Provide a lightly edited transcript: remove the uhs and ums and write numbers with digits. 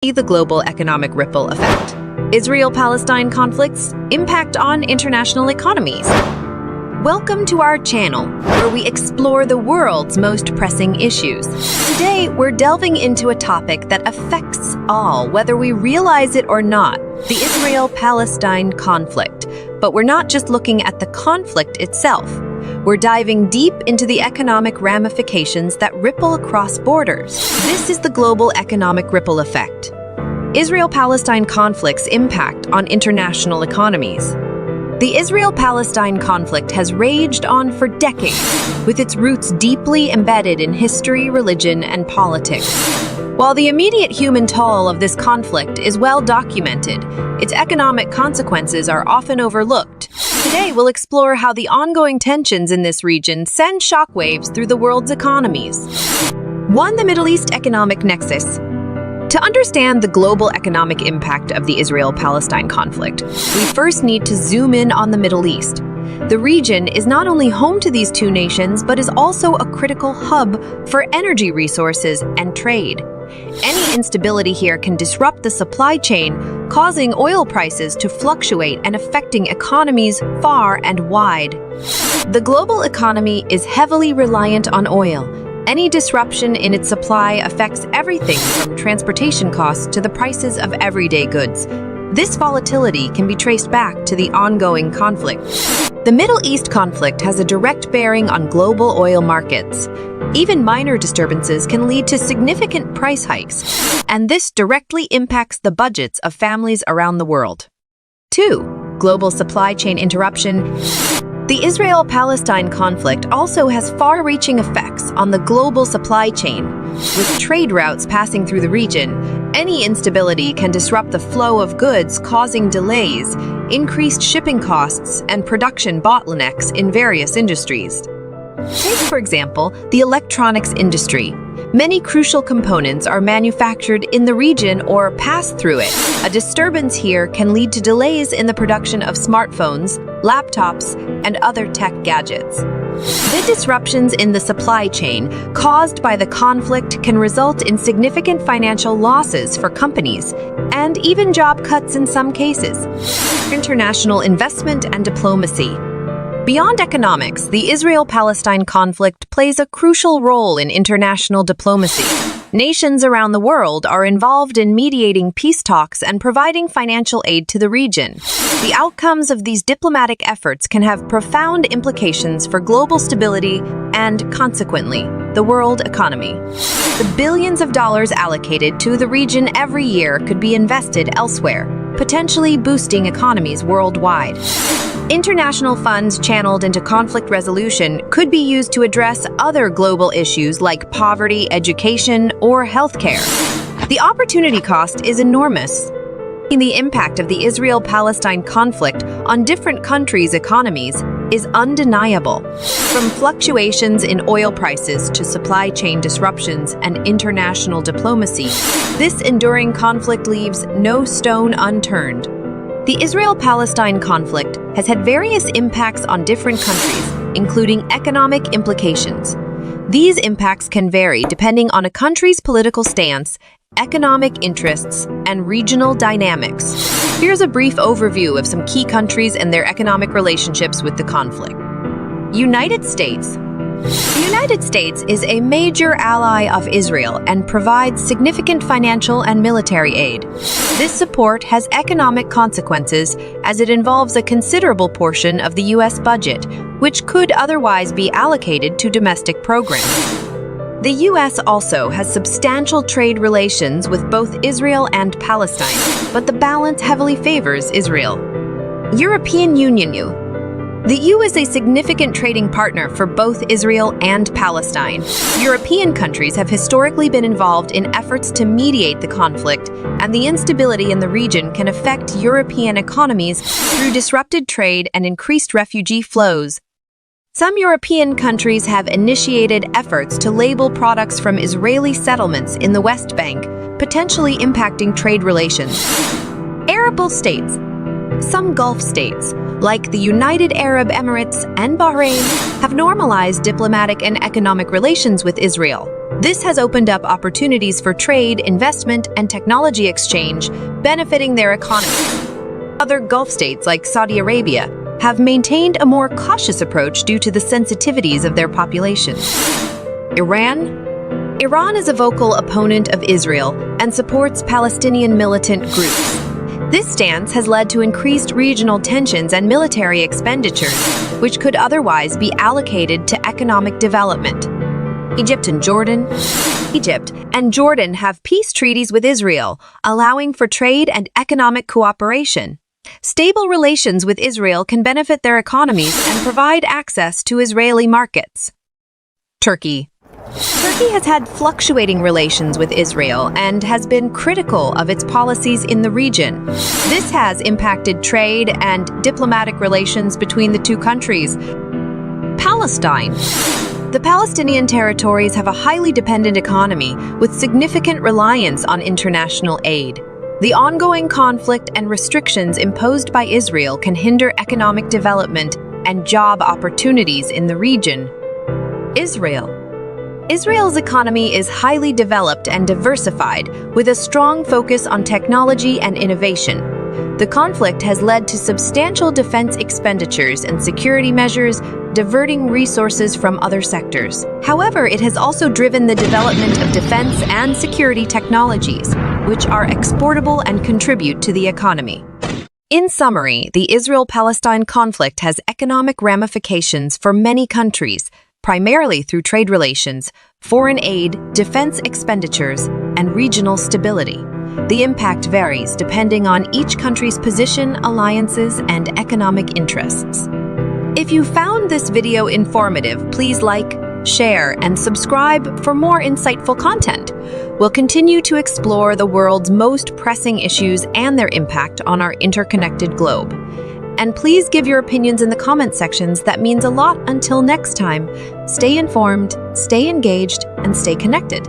The global economic ripple effect. Israel-Palestine conflicts impact on international economies. Welcome to our channel, where we explore the world's most pressing issues. Today, we're delving into a topic that affects all, whether we realize it or not, the Israel-Palestine conflict. But we're not just looking at the conflict itself. We're diving deep into the economic ramifications that ripple across borders. This is the global economic ripple effect. Israel-Palestine conflict's impact on international economies. The Israel-Palestine conflict has raged on for decades, with its roots deeply embedded in history, religion, and politics. While the immediate human toll of this conflict is well documented, its economic consequences are often overlooked. Today, we'll explore how the ongoing tensions in this region send shockwaves through the world's economies. 1. The Middle East economic nexus. To understand the global economic impact of the Israel-Palestine conflict, we first need to zoom in on the Middle East. The region is not only home to these two nations, but is also a critical hub for energy resources and trade. Any instability here can disrupt the supply chain, causing oil prices to fluctuate and affecting economies far and wide. The global economy is heavily reliant on oil. Any disruption in its supply affects everything from transportation costs to the prices of everyday goods. This volatility can be traced back to the ongoing conflict. The Middle East conflict has a direct bearing on global oil markets. Even minor disturbances can lead to significant price hikes, and this directly impacts the budgets of families around the world. 2. Global supply chain interruption. The Israel-Palestine conflict also has far-reaching effects on the global supply chain. With trade routes passing through the region, any instability can disrupt the flow of goods, causing delays, increased shipping costs, and production bottlenecks in various industries. Take, for example, the electronics industry. Many crucial components are manufactured in the region or pass through it. A disturbance here can lead to delays in the production of smartphones, laptops, and other tech gadgets. The disruptions in the supply chain caused by the conflict can result in significant financial losses for companies, and even job cuts in some cases. International investment and diplomacy. Beyond economics, the Israel-Palestine conflict plays a crucial role in international diplomacy. Nations around the world are involved in mediating peace talks and providing financial aid to the region. The outcomes of these diplomatic efforts can have profound implications for global stability and, consequently, the world economy. The billions of dollars allocated to the region every year could be invested elsewhere, potentially boosting economies worldwide. International funds channeled into conflict resolution could be used to address other global issues like poverty, education, or healthcare. The opportunity cost is enormous. The impact of the Israel-Palestine conflict on different countries' economies is undeniable. From fluctuations in oil prices to supply chain disruptions and international diplomacy, this enduring conflict leaves no stone unturned. The Israel-Palestine conflict has had various impacts on different countries, including economic implications. These impacts can vary depending on a country's political stance, economic interests, and regional dynamics. Here's a brief overview of some key countries and their economic relationships with the conflict. United States. The United States is a major ally of Israel and provides significant financial and military aid. This support has economic consequences as it involves a considerable portion of the U.S. budget, which could otherwise be allocated to domestic programs. The U.S. also has substantial trade relations with both Israel and Palestine, but the balance heavily favors Israel. European Union. The EU is a significant trading partner for both Israel and Palestine. European countries have historically been involved in efforts to mediate the conflict, and the instability in the region can affect European economies through disrupted trade and increased refugee flows. Some European countries have initiated efforts to label products from Israeli settlements in the West Bank, potentially impacting trade relations. Arab states. Some Gulf states, like the United Arab Emirates and Bahrain, have normalized diplomatic and economic relations with Israel. This has opened up opportunities for trade, investment, and technology exchange, benefiting their economies. Other Gulf states like Saudi Arabia have maintained a more cautious approach due to the sensitivities of their populations. Iran is a vocal opponent of Israel and supports Palestinian militant groups. This stance has led to increased regional tensions and military expenditures, which could otherwise be allocated to economic development. Egypt and Jordan have peace treaties with Israel, allowing for trade and economic cooperation. Stable relations with Israel can benefit their economies and provide access to Israeli markets. Turkey has had fluctuating relations with Israel and has been critical of its policies in the region. This has impacted trade and diplomatic relations between the two countries. Palestine. The Palestinian territories have a highly dependent economy with significant reliance on international aid. The ongoing conflict and restrictions imposed by Israel can hinder economic development and job opportunities in the region. Israel's economy is highly developed and diversified, with a strong focus on technology and innovation. The conflict has led to substantial defense expenditures and security measures, diverting resources from other sectors. However, it has also driven the development of defense and security technologies, which are exportable and contribute to the economy. In summary, the Israel-Palestine conflict has economic ramifications for many countries, primarily through trade relations, foreign aid, defense expenditures, and regional stability. The impact varies depending on each country's position, alliances, and economic interests. If you found this video informative, please like, share, and subscribe for more insightful content. We'll continue to explore the world's most pressing issues and their impact on our interconnected globe. And please give your opinions in the comment sections. That means a lot. Until next time, stay informed, stay engaged, and stay connected.